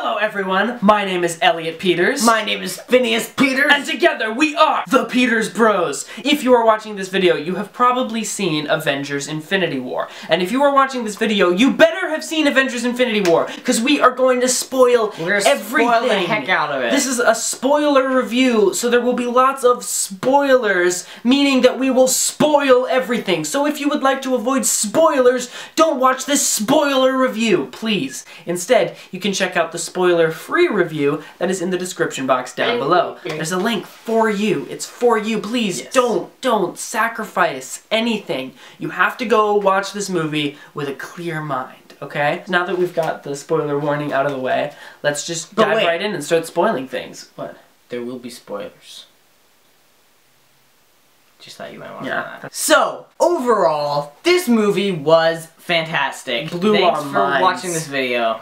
Hello everyone, my name is Elliot Peters. My name is Phineas Peters. And together we are the Peters Bros. If you are watching this video, you have probably seen Avengers Infinity War. And if you are watching this video, you better have seen Avengers Infinity War, because we are going to spoil everything. Spoil the heck out of it. This is a spoiler review, so there will be lots of spoilers, meaning that we will spoil everything. So if you would like to avoid spoilers, don't watch this spoiler review, please. Instead, you can check out the spoiler-free review that is in the description box down below. There's a link for you. It's for you. Please, yes. don't sacrifice anything. You have to go watch this movie with a clear mind, okay? Now that we've got the spoiler warning out of the way, let's just dive right in and start spoiling things. What? There will be spoilers. Just thought you might want to know that. So, overall, this movie was fantastic. Thanks for watching this video.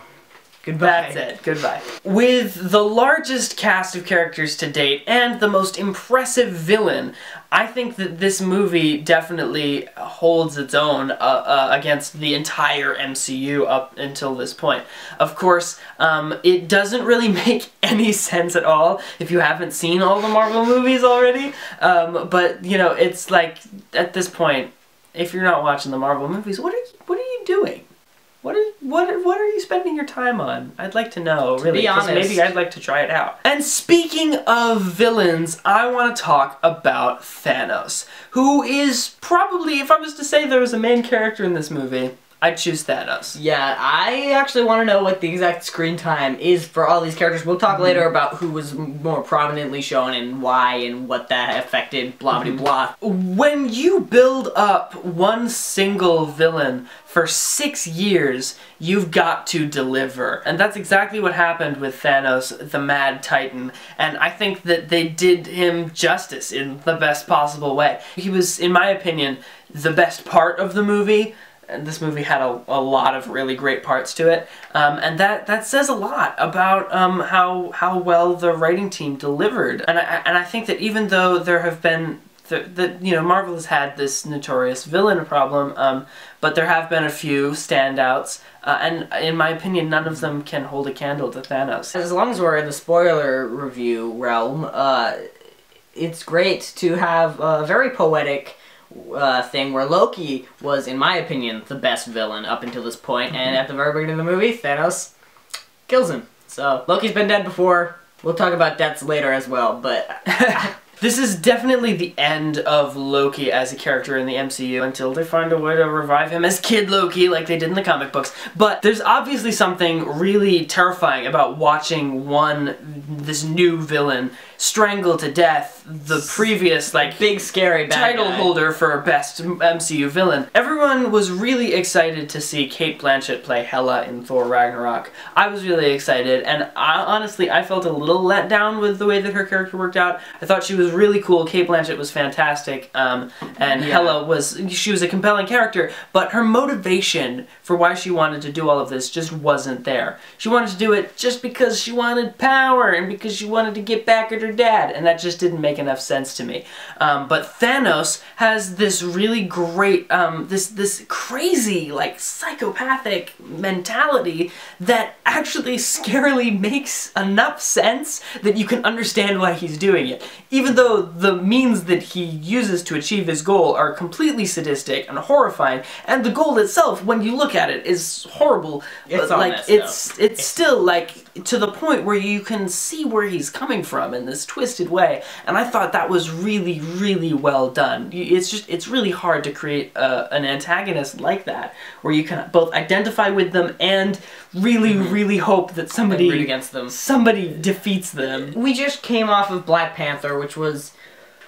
Goodbye. That's it. Goodbye. With the largest cast of characters to date and the most impressive villain, I think that this movie definitely holds its own against the entire MCU up until this point. Of course, it doesn't really make any sense at all if you haven't seen all the Marvel movies already, but, you know, it's like, at this point, if you're not watching the Marvel movies, what are you doing? What are you spending your time on? I'd like to know, really, because maybe I'd like to try it out. And speaking of villains, I want to talk about Thanos, who is probably, if I was to say there was a main character in this movie, I'd choose Thanos. Yeah, I actually want to know what the exact screen time is for all these characters. We'll talk later about who was more prominently shown and why and what that affected, blah blah blah. When you build up one single villain for 6 years, you've got to deliver. And that's exactly what happened with Thanos, the Mad Titan. And I think that they did him justice in the best possible way. He was, in my opinion, the best part of the movie. And this movie had a lot of really great parts to it, and that says a lot about how well the writing team delivered. And I think that even though there have been you know, Marvel has had this notorious villain problem, but there have been a few standouts, and in my opinion, none of them can hold a candle to Thanos. As long as we're in the spoiler review realm, it's great to have a very poetic thing where Loki was, in my opinion, the best villain up until this point, and at the very beginning of the movie, Thanos kills him. So, Loki's been dead before. We'll talk about deaths later as well, but this is definitely the end of Loki as a character in the MCU until they find a way to revive him as Kid Loki like they did in the comic books. But there's obviously something really terrifying about watching this new villain strangle to death the previous, like, big scary bad title guy holder for best MCU villain. Everyone was really excited to see Cate Blanchett play Hela in Thor Ragnarok. I was really excited, and honestly, I felt a little let down with the way that her character worked out. I thought she was really cool. Cate Blanchett was fantastic, and Hela she was a compelling character, but her motivation for why she wanted to do all of this just wasn't there. She wanted to do it just because she wanted power and because she wanted to get back at her dad, and that just didn't make enough sense to me. But Thanos has this really great, this crazy, like, psychopathic mentality that actually scarily makes enough sense that you can understand why he's doing it. Even though the means that he uses to achieve his goal are completely sadistic and horrifying, and the goal itself, when you look at it, is horrible. It's but, like, it's still, like, to the point where you can see where he's coming from in this twisted way, and I thought that was really, really well done. It's really hard to create an antagonist like that, where you can both identify with them and really, really hope that somebody root against them. Somebody defeats them. We just came off of Black Panther, which was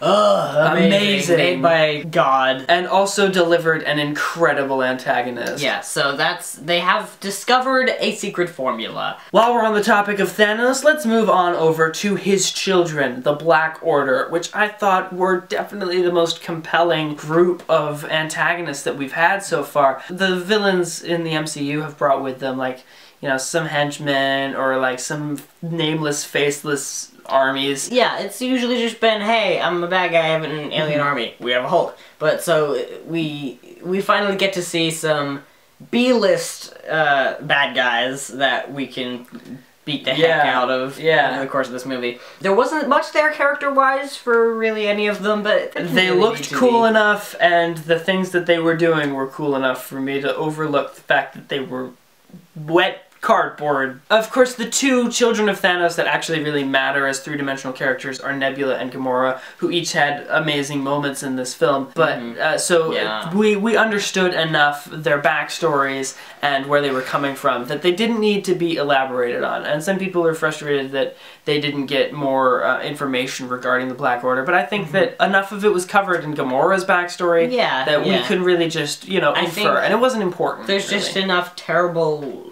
amazing, made by God, and also delivered an incredible antagonist. Yeah, so they have discovered a secret formula. While we're on the topic of Thanos, let's move on over to his children, the Black Order, which I thought were definitely the most compelling group of antagonists that we've had so far. The villains in the MCU have brought with them, like, you know, some henchmen or like some nameless, faceless armies. Yeah, it's usually just been, hey, I'm a bad guy, I have an alien army, we have a Hulk. But so we finally get to see some B-list bad guys that we can beat the heck out of over the course of this movie. There wasn't much there character-wise for really any of them, but they looked cool enough, and the things that they were doing were cool enough for me to overlook the fact that they were wet cardboard. Of course, the two children of Thanos that actually really matter as three-dimensional characters are Nebula and Gamora, who each had amazing moments in this film. But we understood enough their backstories and where they were coming from that they didn't need to be elaborated on. And some people are frustrated that they didn't get more information regarding the Black Order, but I think that enough of it was covered in Gamora's backstory that we could really just, you know, infer, and it wasn't important. There's just enough terrible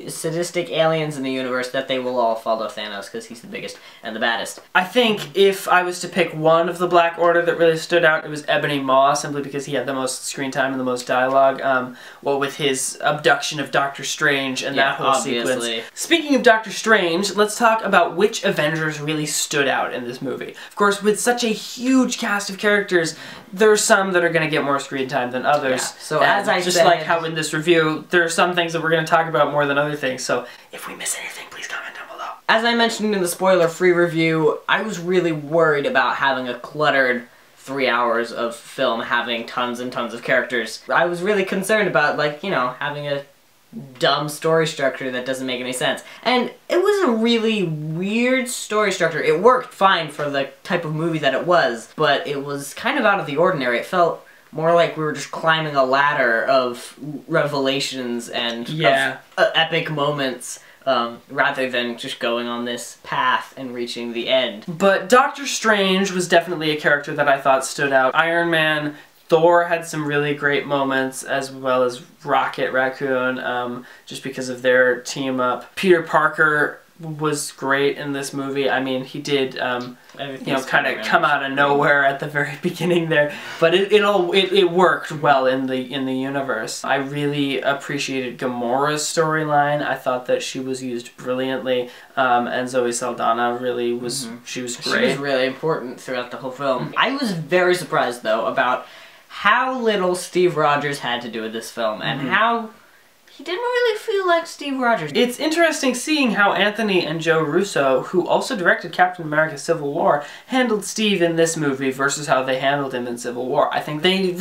sadistic aliens in the universe that they will all follow Thanos because he's the biggest and the baddest. I think if I was to pick one of the Black Order that really stood out, it was Ebony Maw, simply because he had the most screen time and the most dialogue. Well, with his abduction of Doctor Strange and that whole sequence. Speaking of Doctor Strange, let's talk about which Avengers really stood out in this movie. Of course, with such a huge cast of characters, there are some that are going to get more screen time than others. So as I just said, like how in this review, there are some things that we're going to talk about more than other things. So if we miss anything, please comment down below. As I mentioned in the spoiler-free review, I was really worried about having a cluttered 3 hours of film having tons and tons of characters. I was really concerned about, like, you know, having a dumb story structure that doesn't make any sense. And it was a really weird story structure. It worked fine for the type of movie that it was, but it was kind of out of the ordinary. It felt more like we were just climbing a ladder of revelations and of, epic moments, rather than just going on this path and reaching the end. But Doctor Strange was definitely a character that I thought stood out. Iron Man, Thor had some really great moments, as well as Rocket Raccoon, just because of their team up. Peter Parker was great in this movie. I mean, he did, you know, kind of come out of nowhere at the very beginning there, but it worked well in the universe. I really appreciated Gamora's storyline. I thought that she was used brilliantly, and Zoe Saldana really was. She was great. She was really important throughout the whole film. I was very surprised though about how little Steve Rogers had to do with this film, and how he didn't really feel like Steve Rogers. It's interesting seeing how Anthony and Joe Russo, who also directed Captain America Civil War, handled Steve in this movie versus how they handled him in Civil War. I think they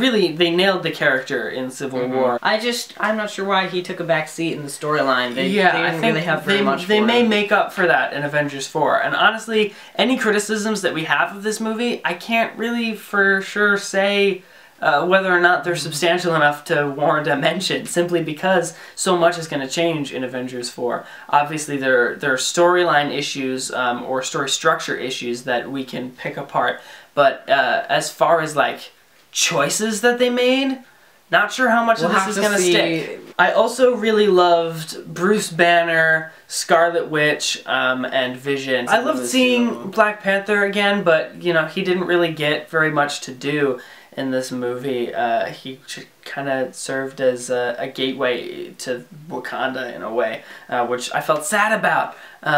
nailed the character in Civil War. I'm not sure why he took a back seat in the storyline. They I didn't think really have very much they for may him. make up for that in Avengers 4. And honestly, any criticisms that we have of this movie, I can't really for sure say whether or not they're substantial enough to warrant a mention, simply because so much is going to change in Avengers 4. Obviously, there are storyline issues or story structure issues that we can pick apart, but as far as like choices that they made, not sure how much of this is going to stick. I also really loved Bruce Banner, Scarlet Witch, and Vision. I loved seeing Black Panther again, but you know, he didn't really get very much to do in this movie. He kind of served as a gateway to Wakanda in a way, which I felt sad about.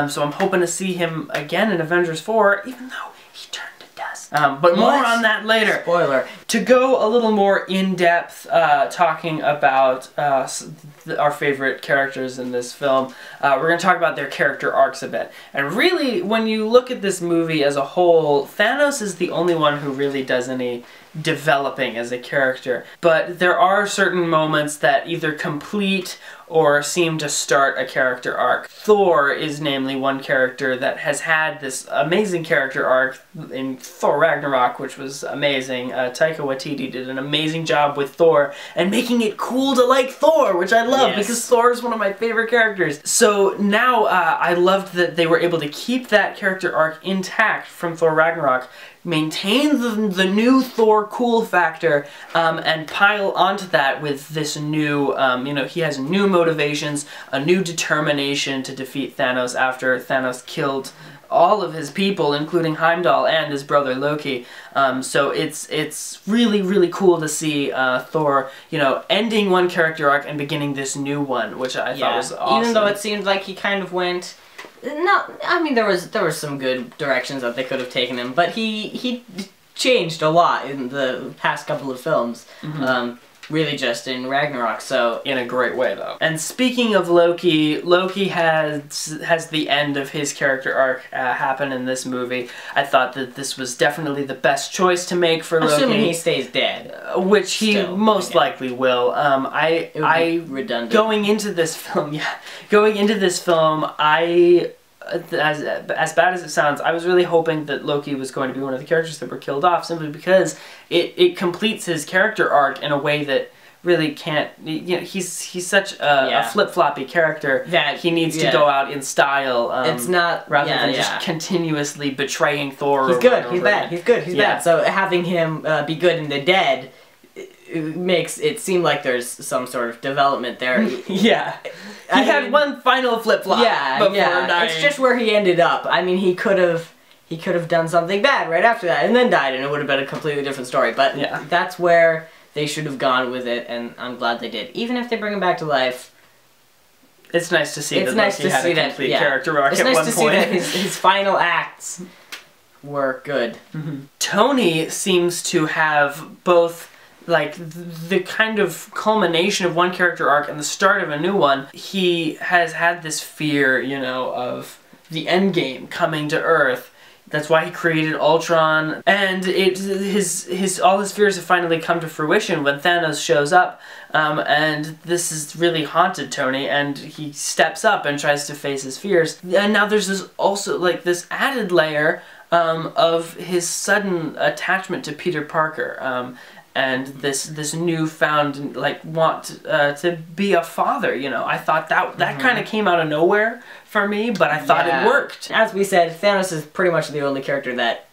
So I'm hoping to see him again in Avengers 4, even though he turned to dust. But more on that later. Spoiler. To go a little more in-depth, talking about our favorite characters in this film, we're going to talk about their character arcs a bit. And really, when you look at this movie as a whole, Thanos is the only one who really does any developing as a character. But there are certain moments that either complete or seem to start a character arc. Thor is namely one character that has had this amazing character arc in Thor Ragnarok, which was amazing. Taika Waititi did an amazing job with Thor and making it cool to like Thor, which I love because Thor is one of my favorite characters. So now I loved that they were able to keep that character arc intact from Thor Ragnarok, maintain the new Thor cool factor, and pile onto that with this new, you know, he has new motivations, a new determination to defeat Thanos after Thanos killed all of his people, including Heimdall and his brother Loki. So it's really, really cool to see Thor, you know, ending one character arc and beginning this new one, which I thought was awesome. Even though it seemed like he kind of went... I mean, there was some good directions that they could have taken him, but he changed a lot in the past couple of films. really just in Ragnarok, so... In a great way, though. And speaking of Loki, Loki has the end of his character arc happen in this movie. I thought that this was definitely the best choice to make for Loki. Assuming he stays dead. Which he most likely will. It would be redundant. Going into this film, as bad as it sounds, I was really hoping that Loki was going to be one of the characters that were killed off, simply because it completes his character arc in a way that really can't, he's such a flip-floppy character that he needs to go out in style. It's not rather than just continuously betraying Thor. He's good. He's bad. He's good. He's bad. So having him be good in the dead, it makes it seem like there's some sort of development there. He had one final flip-flop before dying. It's just where he ended up. I mean, he could have done something bad right after that and then died, and it would have been a completely different story. But that's where they should have gone with it, and I'm glad they did. Even if they bring him back to life, it's nice to see that Loki had a complete character arc at one point. It's nice to see that his final acts were good. Tony seems to have both like the kind of culmination of one character arc and the start of a new one. He has had this fear, of the end game coming to Earth. That's why he created Ultron, and all his fears have finally come to fruition when Thanos shows up, and this has really haunted Tony, and he steps up and tries to face his fears. And now there's this added layer of his sudden attachment to Peter Parker. And this newfound want to be a father, I thought that kind of came out of nowhere for me, but I thought it worked. As we said, Thanos is pretty much the only character that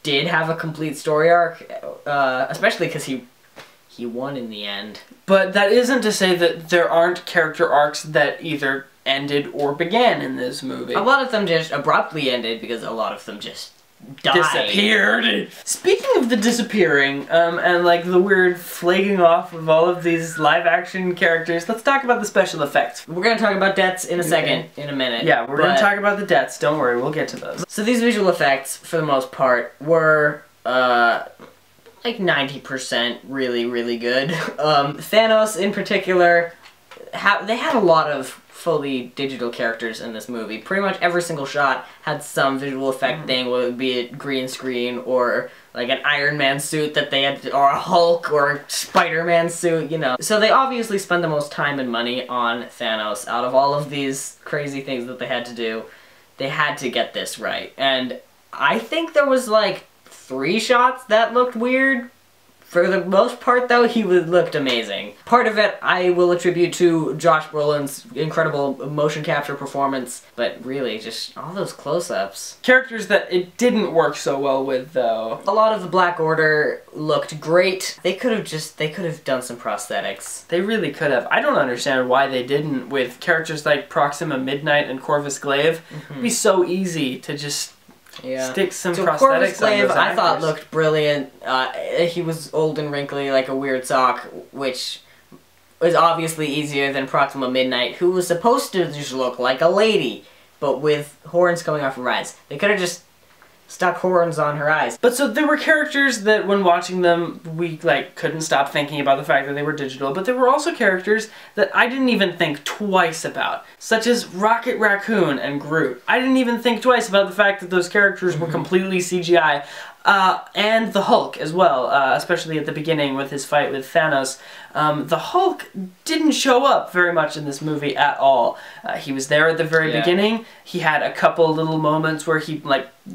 did have a complete story arc, especially because he won in the end. But that isn't to say that there aren't character arcs that either ended or began in this movie. A lot of them just abruptly ended because a lot of them just disappeared. Speaking of the disappearing, and the weird flaking off of all of these live-action characters, let's talk about the special effects. We're gonna talk about deaths in a second, in a minute. Yeah, we're gonna talk about the deaths. Don't worry, we'll get to those. So these visual effects, for the most part, were 90% really, really good. Thanos, in particular, they had a lot of fully digital characters in this movie. Pretty much every single shot had some visual effect thing, whether it be a green screen or like an Iron Man suit that they had, or a Hulk or a Spider-Man suit, So they obviously spend the most time and money on Thanos. Out of all of these crazy things that they had to do, they had to get this right. And I think there was 3 shots that looked weird. For the most part, though, he looked amazing. Part of it I will attribute to Josh Brolin's incredible motion capture performance, but really, just all those close-ups. Characters that it didn't work so well with, though. A lot of the Black Order looked great. They could have done some prosthetics. They really could have. I don't understand why they didn't with characters like Proxima Midnight and Corvus Glaive. It'd be so easy to just stick some prosthetics on those actors. I thought looked brilliant. He was old and wrinkly like a weird sock, which was obviously easier than Proxima Midnight, who was supposed to just look like a lady, but with horns coming off her eyes. They could have just stuck horns on her eyes. But so there were characters that when watching them, we couldn't stop thinking about the fact that they were digital, but there were also characters that I didn't even think twice about, such as Rocket Raccoon and Groot. I didn't even think twice about the fact that those characters were completely CGI. And the Hulk as well, especially at the beginning with his fight with Thanos. The Hulk didn't show up very much in this movie at all. He was there at the very beginning. He had a couple little moments where he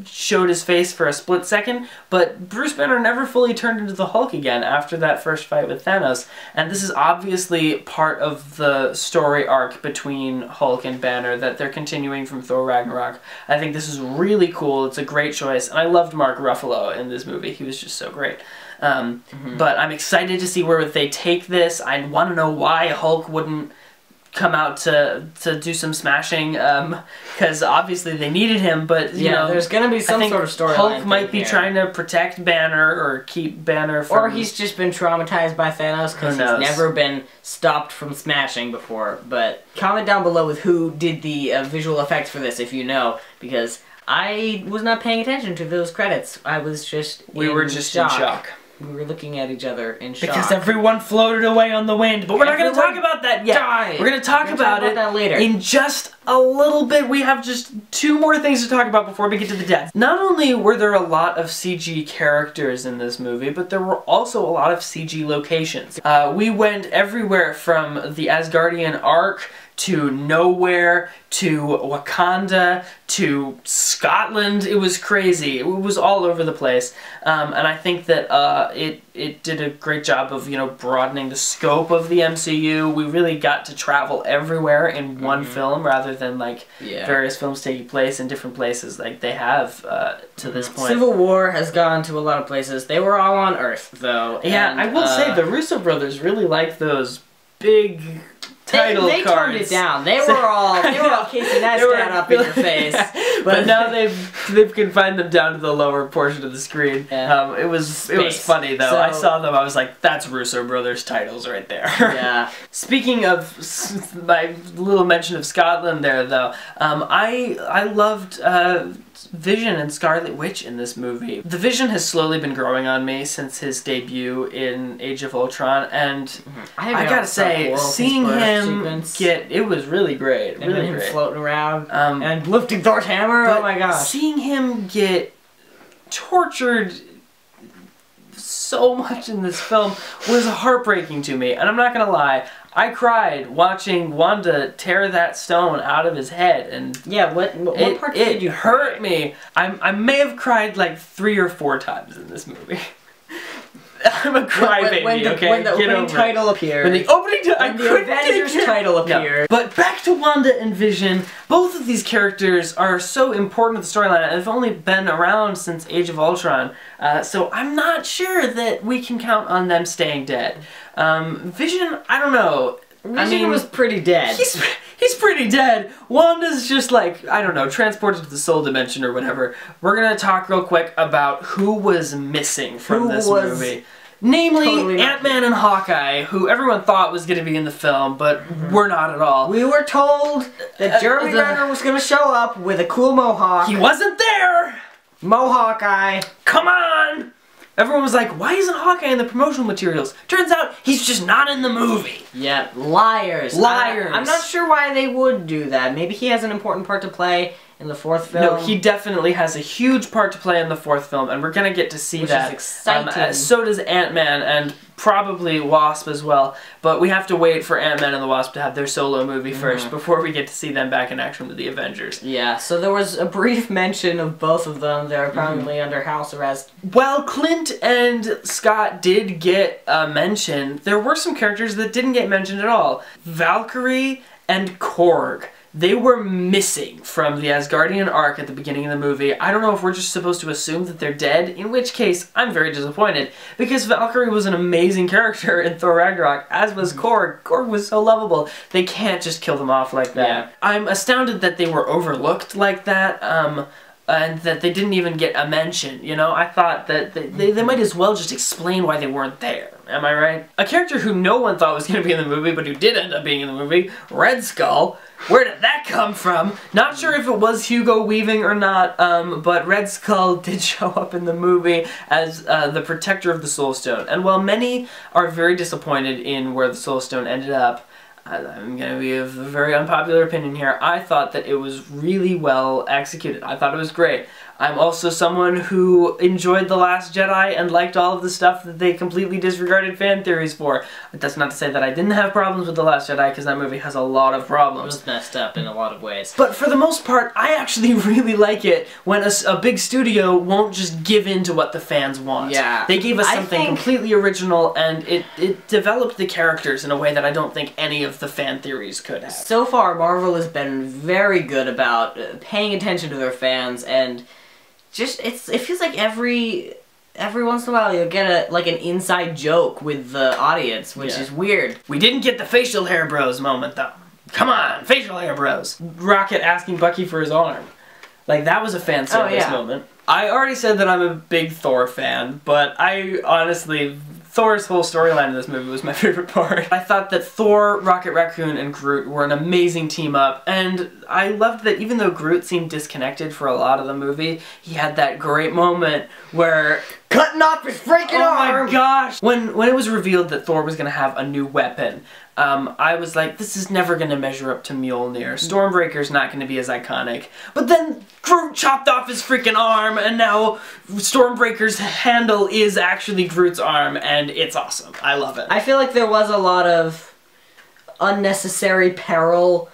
showed his face for a split second, but Bruce Banner never fully turned into the Hulk again after that first fight with Thanos. And this is obviously part of the story arc between Hulk and Banner that they're continuing from Thor Ragnarok. I think this is really cool. It's a great choice, and I loved Mark Ruffalo in this movie. He was just so great. But I'm excited to see where they take this. I want to know why Hulk wouldn't come out to do some smashing, because obviously they needed him, but you know, there's gonna be some sort of storyline. Hulk might be trying to protect Banner or keep Banner from... Or he's just been traumatized by Thanos because he's never been stopped from smashing before. But comment down below with who did the visual effects for this, if you know, because I was not paying attention to those credits. I was just in shock. We were looking at each other in shock. Because everyone floated away on the wind. But we're not going to talk about that yet. Died. We're going to talk about it that later. in just a little bit. We have just 2 more things to talk about before we get to the deaths. Not only were there a lot of CG characters in this movie, but there were also a lot of CG locations. We went everywhere from the Asgardian Ark to nowhere, to Wakanda, to Scotland. It was crazy. It was all over the place. And I think that it did a great job of, you know, broadening the scope of the MCU. We really got to travel everywhere in one film rather than, like, various films taking place in different places like they have to this point. Civil War has gone to a lot of places. They were all on Earth, though. Yeah, and, I will say the Russo brothers really like those big title they cards. toned it down. They were all Casey Neistat up in your face. But now they've confined them down to the lower portion of the screen. Yeah. It was funny though. So, I saw them. I was like, that's Russo brothers titles right there. Yeah. Speaking of my little mention of Scotland there though, I loved Vision and Scarlet Witch in this movie. The Vision has slowly been growing on me since his debut in Age of Ultron, and I gotta say, seeing him it was really great. And really him great. floating around and lifting Thor's hammer. Oh my gosh! Seeing him get tortured so much in this film was heartbreaking to me, and I'm not gonna lie. I cried watching Wanda tear that stone out of his head, and yeah, what part did you cry? Hurt me. I may have cried like 3 or 4 times in this movie. I'm a crybaby, okay? When the opening title appeared. When the opening the Avengers title appeared. No. But back to Wanda and Vision. Both of these characters are so important to the storyline, and they've only been around since Age of Ultron. So I'm not sure that we can count on them staying dead. Vision, I don't know. Vision was pretty dead. He's pretty dead. Wanda's just like, I don't know, transported to the soul dimension or whatever. We're gonna talk real quick about who was missing from this movie. Namely, totally Ant-Man and Hawkeye, who everyone thought was going to be in the film, but were not at all. We were told that Jeremy Renner was going to show up with a cool mohawk. He wasn't there! Mohawk-eye. Come on! Everyone was like, why isn't Hawkeye in the promotional materials? Turns out, he's just not in the movie. Yeah, liars. Liars. I'm not sure why they would do that. Maybe he has an important part to play in the 4th film. No, he definitely has a huge part to play in the 4th film, and we're gonna get to see that. Which is exciting. So does Ant-Man, and probably Wasp as well. But we have to wait for Ant-Man and the Wasp to have their solo movie first before we get to see them back in action with the Avengers. Yeah, so there was a brief mention of both of them. They're probably under house arrest. While Clint and Scott did get a mention, there were some characters that didn't get mentioned at all. Valkyrie and Korg. They were missing from the Asgardian Ark at the beginning of the movie. I don't know if we're just supposed to assume that they're dead, in which case I'm very disappointed, because Valkyrie was an amazing character in Thor Ragnarok, as was Korg. Korg was so lovable. They can't just kill them off like that. Yeah. I'm astounded that they were overlooked like that, and that they didn't even get a mention, you know? I thought that they might as well just explain why they weren't there. Am I right? A character who no one thought was going to be in the movie, but who did end up being in the movie, Red Skull. Where did that come from? Not sure if it was Hugo Weaving or not, but Red Skull did show up in the movie as the protector of the Soul Stone. And while many are very disappointed in where the Soul Stone ended up, I'm going to be of a very unpopular opinion here. I thought that it was really well executed. I thought it was great. I'm also someone who enjoyed The Last Jedi and liked all of the stuff that they completely disregarded fan theories for. But that's not to say that I didn't have problems with The Last Jedi, because that movie has a lot of problems. It was messed up in a lot of ways. But for the most part, I actually really like it when a big studio won't just give in to what the fans want. Yeah. They gave us something completely original, and it developed the characters in a way that I don't think any of the fan theories could have. So far, Marvel has been very good about paying attention to their fans, and just it feels like every once in a while you'll get an inside joke with the audience, which is weird. We didn't get the facial hair bros moment though. Come on, facial hair bros. Rocket asking Bucky for his arm. Like, that was a fan service moment. I already said that I'm a big Thor fan, but I honestly Thor's whole storyline in this movie was my favorite part. I thought that Thor, Rocket Raccoon, and Groot were an amazing team up, and I loved that even though Groot seemed disconnected for a lot of the movie, he had that great moment where... cutting off his freaking arm! Oh my gosh! When it was revealed that Thor was gonna have a new weapon, I was like, this is never gonna measure up to Mjolnir. Stormbreaker's not gonna be as iconic. But then Groot chopped off his freaking arm, and now Stormbreaker's handle is actually Groot's arm, and it's awesome. I love it. I feel like there was a lot of unnecessary peril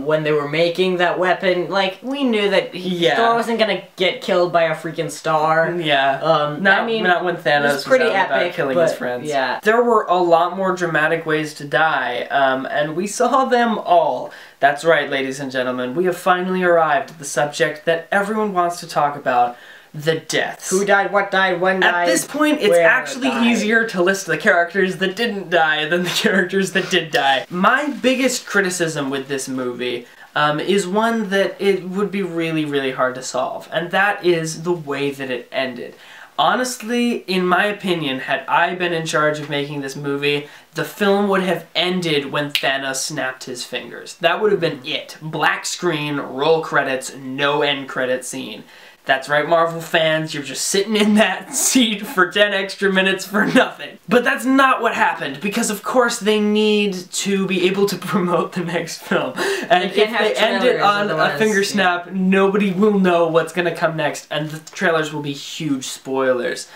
when they were making that weapon. Like, we knew that Thor wasn't gonna get killed by a freaking star. Yeah. Not when Thanos was pretty out about epic, killing his friends. Yeah. There were a lot more dramatic ways to die, and we saw them all. That's right, ladies and gentlemen. We have finally arrived at the subject that everyone wants to talk about. The deaths. Who died, what died, when died. At this point, it's actually easier to list the characters that didn't die than the characters that did die. My biggest criticism with this movie is one that it would be really, really hard to solve, and that is the way that it ended. Honestly, in my opinion, had I been in charge of making this movie, the film would have ended when Thanos snapped his fingers. That would have been it. Black screen, roll credits, no end credit scene. That's right, Marvel fans, you're just sitting in that seat for 10 extra minutes for nothing. But that's not what happened, because of course they need to be able to promote the next film. And if they end it on a finger snap, nobody will know what's gonna come next, and the trailers will be huge spoilers.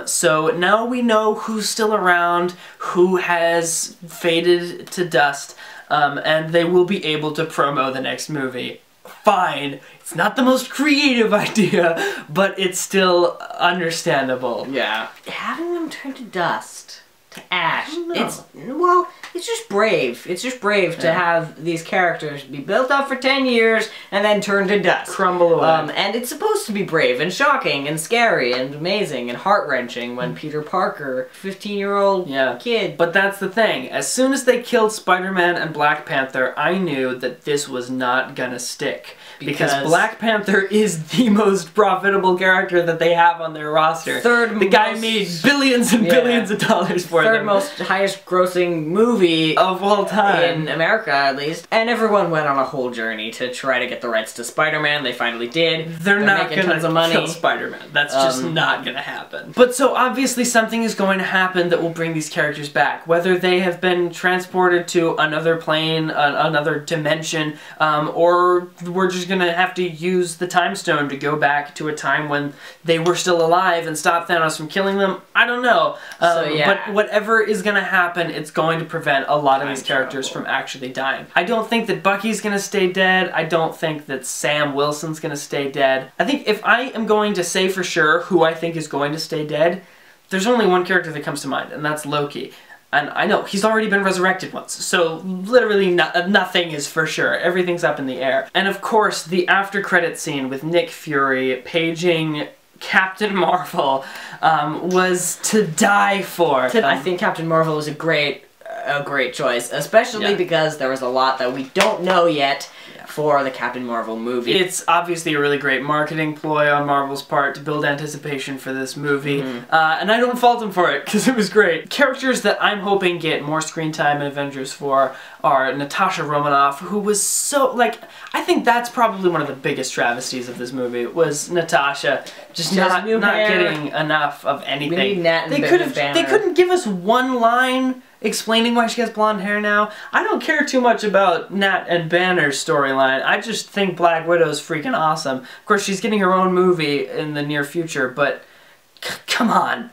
So now we know who's still around, who has faded to dust, and they will be able to promo the next movie. Fine. It's not the most creative idea, but it's still understandable. Yeah. Having them turn to dust, to ash, it's just brave. It's just brave to have these characters be built up for 10 years and then turn to dust. Crumble away. And it's supposed to be brave and shocking and scary and amazing and heart-wrenching when Peter Parker, 15-year-old kid. But that's the thing. As soon as they killed Spider-Man and Black Panther, I knew that this was not gonna stick. Because Black Panther is the most profitable character that they have on their roster. The guy made billions and billions of dollars for them. Third most highest grossing movie of all time. In America, at least. And everyone went on a whole journey to try to get the rights to Spider-Man. They finally did. They're not making tons of money. Kill Spider-Man. That's just not gonna happen. But so obviously something is going to happen that will bring these characters back. Whether they have been transported to another plane, another dimension, or we're just gonna have to use the time stone to go back to a time when they were still alive and stop Thanos from killing them. I don't know. But whatever is gonna happen, it's going to prevent a lot of these characters from actually dying. I don't think that Bucky's gonna stay dead. I don't think that Sam Wilson's gonna stay dead. I think if I am going to say for sure who I think is going to stay dead, there's only one character that comes to mind, and that's Loki. And I know, he's already been resurrected once, so literally nothing is for sure. Everything's up in the air. And of course, the after-credit scene with Nick Fury paging Captain Marvel was to die for. I think Captain Marvel was a great choice, especially because there was a lot that we don't know yet for the Captain Marvel movie. It's obviously a really great marketing ploy on Marvel's part to build anticipation for this movie, and I don't fault them for it, because it was great. Characters that I'm hoping get more screen time in Avengers 4 are Natasha Romanoff, who was so, I think that's probably one of the biggest travesties of this movie, was Natasha just not getting enough of anything. We need Nat and Banner. They couldn't give us one line explaining why she has blonde hair now. I don't care too much about Nat and Banner's storyline. I just think Black Widow's freaking awesome. Of course, she's getting her own movie in the near future, but come on.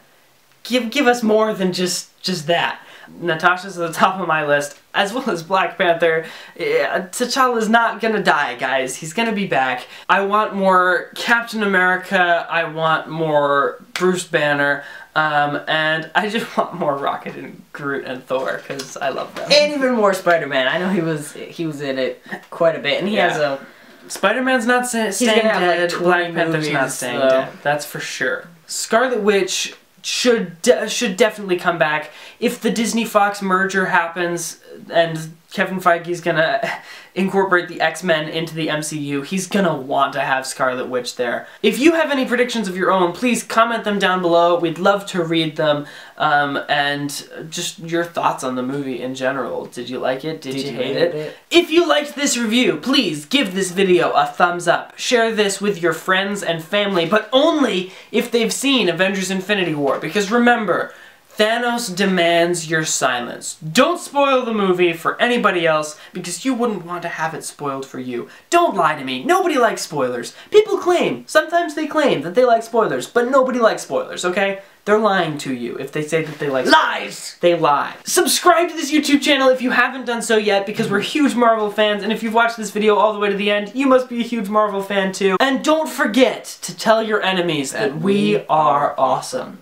Give us more than just that. Natasha's at the top of my list, as well as Black Panther. T'Challa's not gonna die, guys. He's gonna be back. I want more Captain America. I want more Bruce Banner. And I just want more Rocket and Groot and Thor, because I love them. And even more Spider-Man. I know he was in it quite a bit, and he has a... Spider-Man's not staying dead. Black Panther's not staying dead. That's for sure. Scarlet Witch should definitely come back. If the Disney-Fox merger happens, and Kevin Feige's gonna incorporate the X-Men into the MCU, he's gonna want to have Scarlet Witch there. If you have any predictions of your own, please comment them down below. We'd love to read them, and just your thoughts on the movie in general. Did you like it? Did you hate it? If you liked this review, please give this video a thumbs up. Share this with your friends and family, but only if they've seen Avengers Infinity War, because remember, Thanos demands your silence. Don't spoil the movie for anybody else, because you wouldn't want to have it spoiled for you. Don't lie to me. Nobody likes spoilers. People claim, sometimes they claim that they like spoilers, but nobody likes spoilers, okay? They're lying to you if they say that they like lies. They lie. Subscribe to this YouTube channel if you haven't done so yet, because we're huge Marvel fans, and if you've watched this video all the way to the end, you must be a huge Marvel fan too. And don't forget to tell your enemies that we are awesome.